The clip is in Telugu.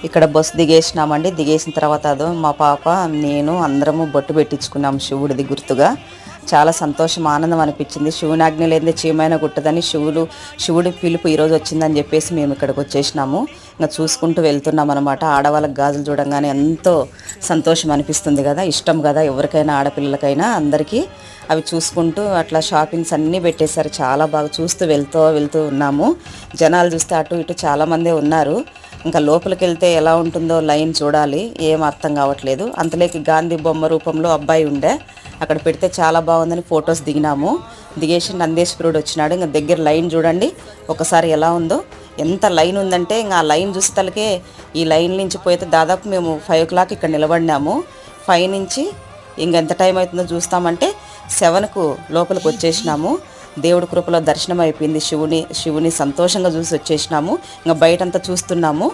ఇక్కడ బస్సు దిగేసినామండి. దిగేసిన తర్వాత అదో మా పాప నేను అందరము బొట్టు పెట్టించుకున్నాము శివుడిది గుర్తుగా. చాలా సంతోషం, ఆనందం అనిపించింది. శివుని ఆజ్ఞ లేనిదే చీమైనా కుట్టదని శివుడి పిలుపు ఈరోజు వచ్చిందని చెప్పేసి మేము ఇక్కడికి వచ్చేసినాము. ఇంకా చూసుకుంటూ వెళ్తున్నాం అనమాట. ఆడవాళ్ళకి గాజులు చూడంగానే ఎంతో సంతోషం అనిపిస్తుంది కదా, ఇష్టం కదా ఎవరికైనా, ఆడపిల్లలకైనా అందరికీ. అవి చూసుకుంటూ అట్లా షాపింగ్స్ అన్నీ పెట్టేశారు. చాలా బాగా చూస్తూ వెళ్తూ ఉన్నాము. జనాలు చూస్తే అటు ఇటు చాలామందే ఉన్నారు. ఇంకా లోపలికి వెళ్తే ఎలా ఉంటుందో లైన్ చూడాలి, ఏం అర్థం కావట్లేదు. అంతలోకి గాంధీ బొమ్మ రూపంలో అబ్బాయి ఉండే, అక్కడ పెడితే చాలా బాగుందని ఫొటోస్ దిగినాము. దిగేసి నందేశ్వరుడు వచ్చినాడు. ఇంకా దగ్గర లైన్ చూడండి ఒకసారి ఎలా ఉందో, ఎంత లైన్ ఉందంటే ఇంకా ఆ లైన్ చూసేతలకే ఈ లైన్ నుంచి పోతే దాదాపు మేము 5 o'clock ఇక్కడ నిలబడినాము. 5 నుంచి ఇంకెంత టైం అవుతుందో చూస్తామంటే 7కు లోపలికి వచ్చేసినాము. దేవుడి కృపలో దర్శనం అయిపోయింది. శివుని సంతోషంగా చూసి వచ్చేసినాము. ఇంకా బయటంతా చూస్తున్నాము.